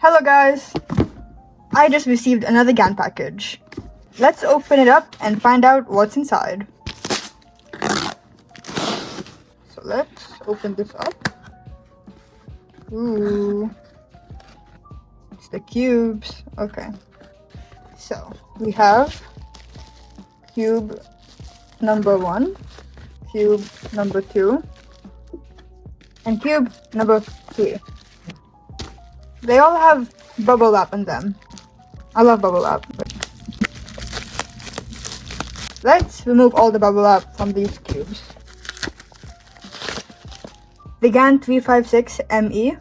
Hello guys! I just received another GAN package. Let's open it up and find out what's inside. So let's open this up. Ooh. It's the cubes. Okay. So we have cube number 1, cube number 2, and cube number 3. They all have bubble wrap in them. I love bubble wrap. Let's remove all the bubble wrap from these cubes. The GAN 356ME.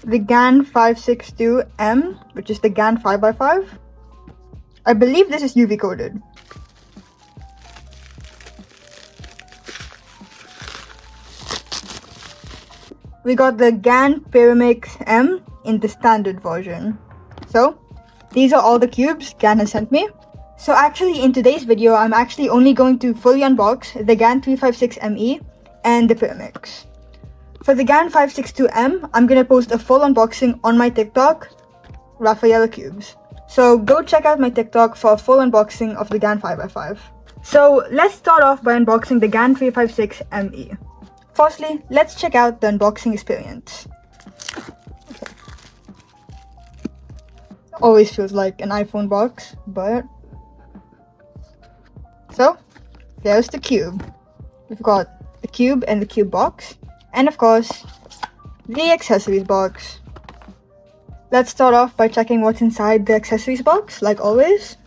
The GAN 562M, which is the GAN 5x5. I believe this is UV coded. We got the GAN Pyramix M in the standard version. So, these are all the cubes GAN has sent me. So actually in today's video, I'm actually only going to fully unbox the GAN 356ME and the Pyramix. For the GAN 562M, I'm gonna post a full unboxing on my TikTok, Raphael Cubes. So go check out my TikTok for a full unboxing of the GAN 5x5. So let's start off by unboxing the GAN 356ME. Firstly, let's check out the unboxing experience. Okay. Always feels like an iPhone box, but... So, there's the cube. We've got the cube and the cube box, and of course, the accessories box. Let's start off by checking what's inside the accessories box, like always.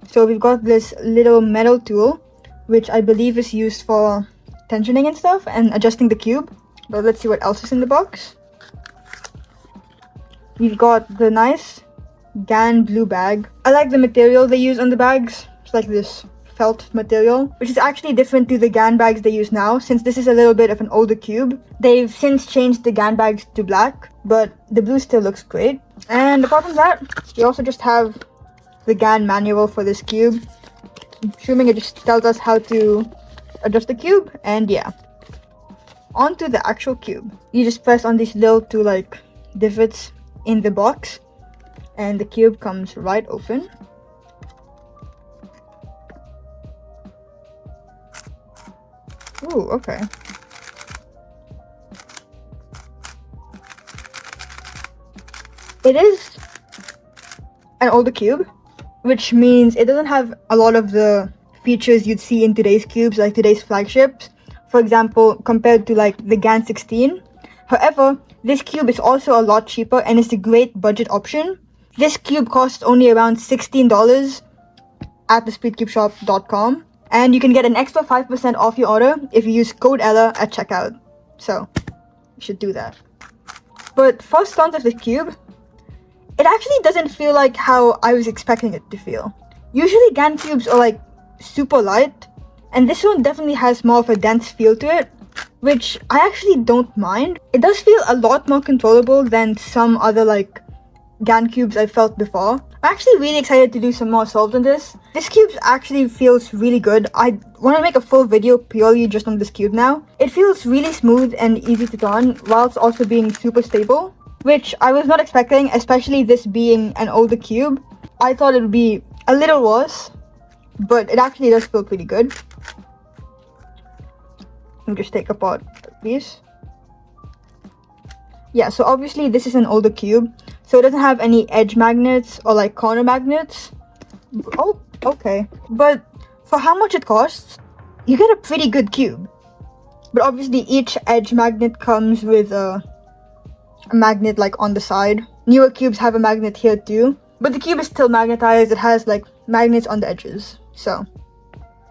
So we've got this little metal tool, which I believe is used for tensioning and stuff and adjusting the cube. But let's see what else is in the box. We've got the nice GAN blue bag. I like the material they use on the bags. It's like this felt material, which is actually different to the GAN bags they use now, since this is a little bit of an older cube. They've since changed the GAN bags to black, but the blue still looks great. And apart from that, we also just have the GAN manual for this cube. I'm assuming it just tells us how to adjust the cube, and yeah. Onto the actual cube. You just press on these little two like divots in the box, and the cube comes right open. Ooh, okay. It is an older cube, which means it doesn't have a lot of the features you'd see in today's cubes, like today's flagships, for example, compared to like the GAN 16. However, this cube is also a lot cheaper and is a great budget option. This cube costs only around $16 at thespeedcubeshop.com, and you can get an extra 5% off your order if you use code ELLA at checkout. So, you should do that. But first glance of the cube, it actually doesn't feel like how I was expecting it to feel. Usually GAN cubes are like super light, and this one definitely has more of a dense feel to it, which I actually don't mind. It does feel a lot more controllable than some other like GAN cubes I've felt before. I'm actually really excited to do some more solves on this. This cube actually feels really good. I want to make a full video purely just on this cube now. It feels really smooth and easy to turn, whilst also being super stable, which I was not expecting, especially this being an older cube. I thought it would be a little worse, but it actually does feel pretty good. Let me just take apart these. Yeah, so obviously this is an older cube, so it doesn't have any edge magnets or like corner magnets. Oh, okay. But for how much it costs, you get a pretty good cube. But obviously each edge magnet comes with a magnet like on the side. Newer cubes have a magnet here too, but the cube is still magnetized. It has like magnets on the edges, so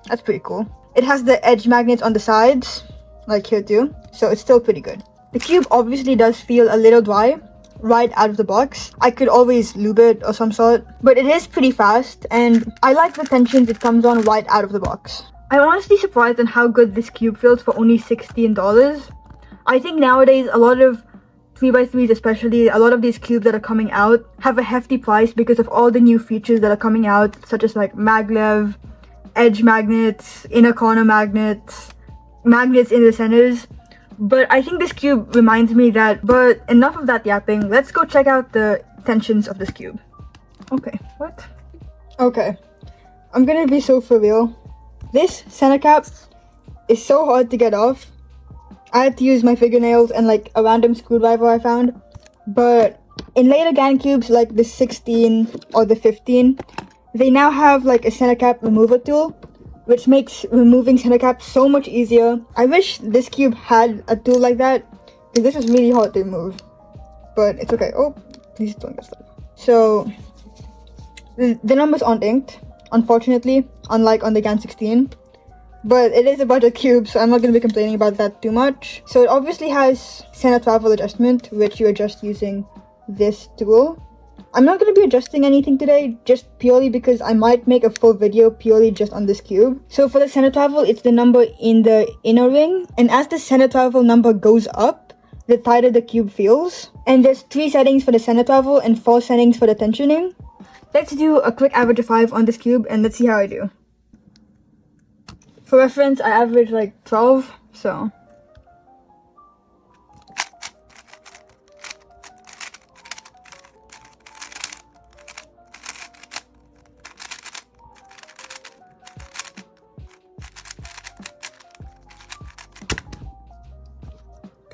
that's pretty cool. It has the edge magnets on the sides, like here too, so it's still pretty good. The cube obviously does feel a little dry right out of the box. I could always lube it or some sort, but it is pretty fast, and I like the tensions it comes on right out of the box. I'm honestly surprised on how good this cube feels for only $16. I think nowadays a lot of 3x3s, especially a lot of these cubes that are coming out, have a hefty price because of all the new features that are coming out, such as like maglev, edge magnets, inner corner magnets, magnets in the centers, But I think this cube reminds me that, but enough of that yapping. Let's go check out the tensions of this cube. Okay, what? Okay, I'm gonna be so for real. This center cap is so hard to get off. I had to use my fingernails and like a random screwdriver I found. But in later GAN cubes like the 16 or the 15, they now have like a center cap remover tool, which makes removing center caps so much easier. I wish this cube had a tool like that, because this is really hard to remove. But it's okay. Oh, please don't get stuck. So, the numbers aren't inked, unfortunately, unlike on the GAN 16. But it is a budget cube, so I'm not going to be complaining about that too much. So it obviously has center travel adjustment, which you adjust using this tool. I'm not going to be adjusting anything today, just purely because I might make a full video purely just on this cube. So for the center travel, it's the number in the inner ring. And as the center travel number goes up, the tighter the cube feels. And there's 3 settings for the center travel and 4 settings for the tensioning. Let's do a quick average of 5 on this cube and let's see how I do. For reference, I average like 12, so.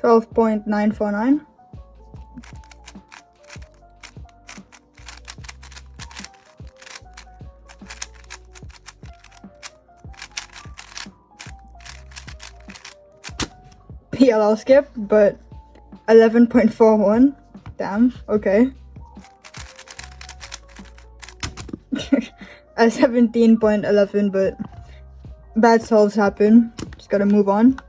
$12.949. PLL skip, but 11.41. Damn, okay. A 17.11, but bad solves happen. Just gotta move on.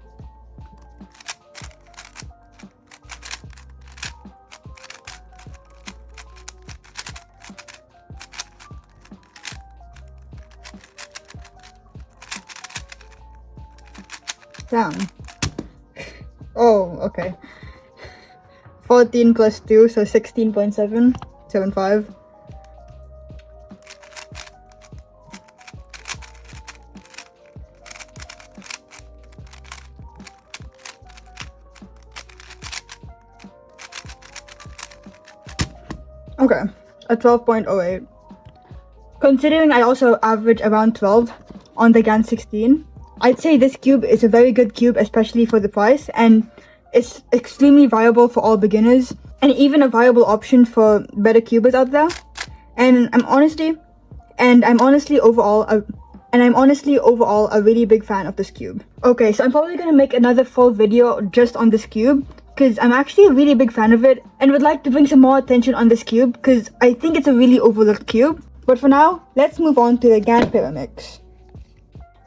Damn. Oh, okay. 14 plus 2, so 16.775. Okay, a 12.08. Considering I also average around 12 on the GAN 16, I'd say this cube is a very good cube, especially for the price, and it's extremely viable for all beginners, and even a viable option for better cubers out there. And I'm honestly overall a really big fan of this cube. Okay, so I'm probably gonna make another full video just on this cube, because I'm actually a really big fan of it, and would like to bring some more attention on this cube, because I think it's a really overlooked cube. But for now, let's move on to the GAN Pyramix.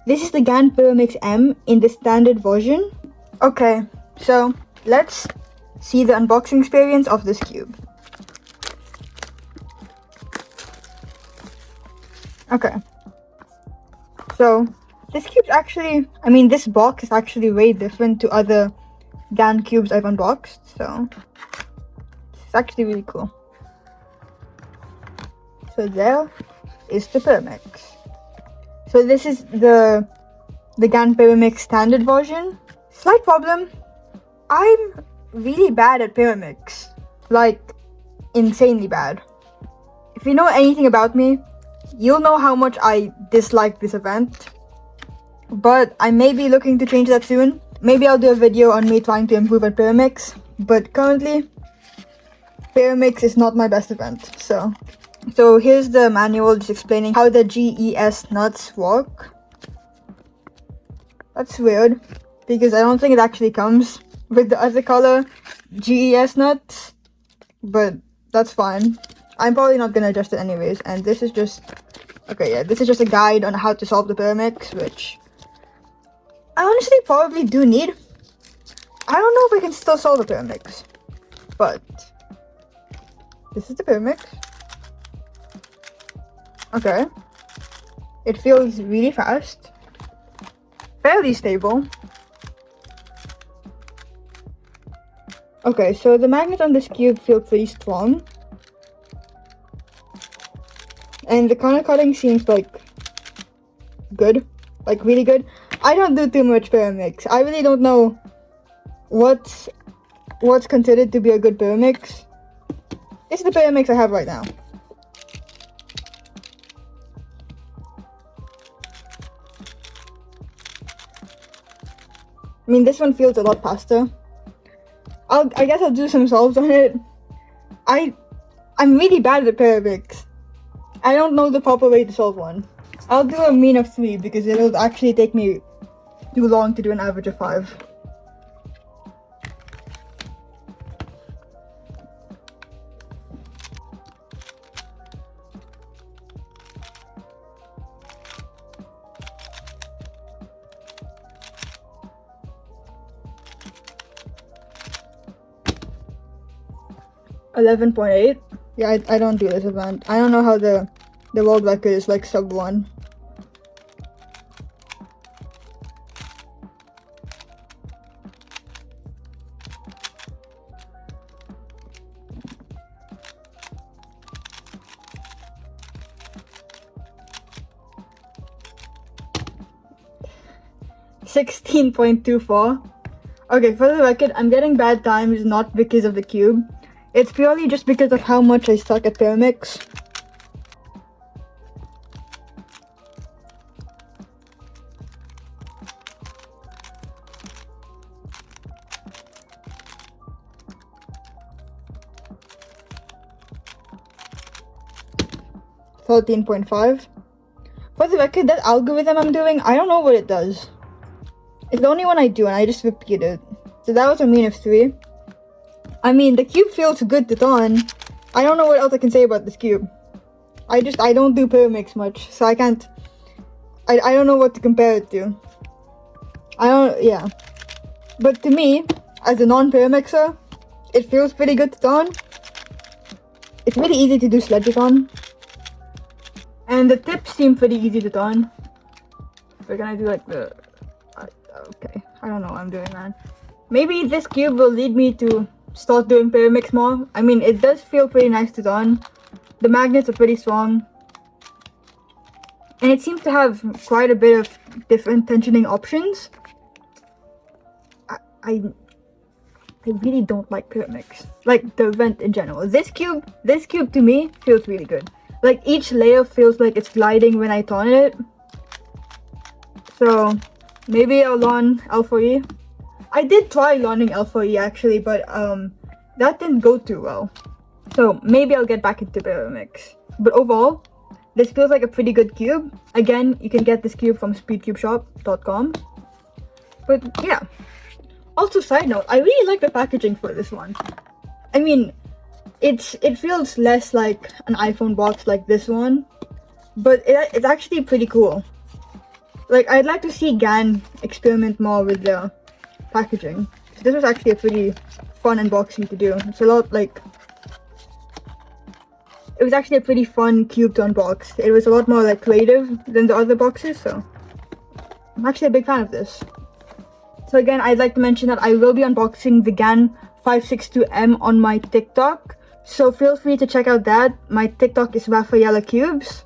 This is the GAN Pyramix M in the standard version. Okay, so let's see the unboxing experience of this cube. Okay, so this cube's actually, this box is actually way different to other GAN cubes I've unboxed, so it's actually really cool. So there is the Pyramix. So this is the GAN Pyramix standard version. Slight problem, I'm really bad at Pyramix. Like, insanely bad. If you know anything about me, you'll know how much I dislike this event. But I may be looking to change that soon. Maybe I'll do a video on me trying to improve at Pyramix. But currently, Pyramix is not my best event, so here's the manual just explaining how the GES nuts work. That's weird, because I don't think it actually comes with the other color GES nuts, but that's fine. I'm probably not gonna adjust it anyways, and this is just, okay, yeah, this is just a guide on how to solve the Pyramix, which I honestly probably do need. I don't know if I can still solve the Pyramix, but this is the Pyramix. Okay, it feels really fast, fairly stable. Okay, so the magnet on this cube feels pretty strong, and the corner cutting seems like good, like really good. I don't do too much Pyramix. I really don't know what's considered to be a good pyramix. This is the pyramix I have right now. I mean, this one feels a lot faster. I guess I'll do some solves on it. I'm really bad at pyramix. I don't know the proper way to solve one. I'll do a mean of 3 because it'll actually take me too long to do an average of 5. $11.8. Yeah, I don't do this event. I don't know how the world record is like sub 1. $16.24. Okay, for the record, I'm getting bad times not because of the cube. It's purely just because of how much I suck at pyramix. $13.5. For the record, that algorithm I'm doing, I don't know what it does. It's the only one I do and I just repeat it. So that was a mean of 3. I mean, the cube feels good to ton. I don't know what else I can say about this cube. I don't do pyramix much, so I can't... I don't know what to compare it to. Yeah. But to me, as a non-pyramixer, it feels pretty good to ton. It's really easy to do sledges on. And the tips seem pretty easy to ton. We're gonna do like the... okay, I don't know what I'm doing, man. Maybe this cube will lead me to start doing pyramix more. I mean, it does feel pretty nice to don. The magnets are pretty strong. And it seems to have quite a bit of different tensioning options. I really don't like pyramix. Like, the vent in general. This cube to me feels really good. Like, each layer feels like it's gliding when I turn it. So, maybe I'll learn L4E. I did try learning L4E actually, but that didn't go too well. So maybe I'll get back into pyramix. But overall, this feels like a pretty good cube. Again, you can get this cube from speedcubeshop.com. But yeah. Also, side note, I really like the packaging for this one. I mean, it feels less like an iPhone box like this one, but it's actually pretty cool. Like, I'd like to see GAN experiment more with the packaging. So this was actually a pretty fun unboxing to do. It's a lot like... It was actually a pretty fun cube to unbox. It was a lot more like creative than the other boxes, so... I'm actually a big fan of this. So again, I'd like to mention that I will be unboxing the GAN 562M on my TikTok. So feel free to check out that. My TikTok is Rafaela Cubes.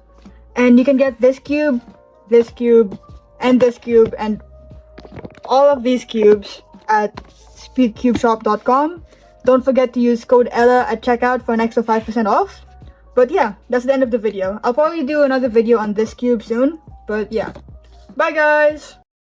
And you can get this cube, and this cube, and all of these cubes at speedcubeshop.com. Don't forget to use code Ella at checkout for an extra 5% off. But yeah, that's the end of the video. I'll probably do another video on this cube soon. But yeah. Bye guys!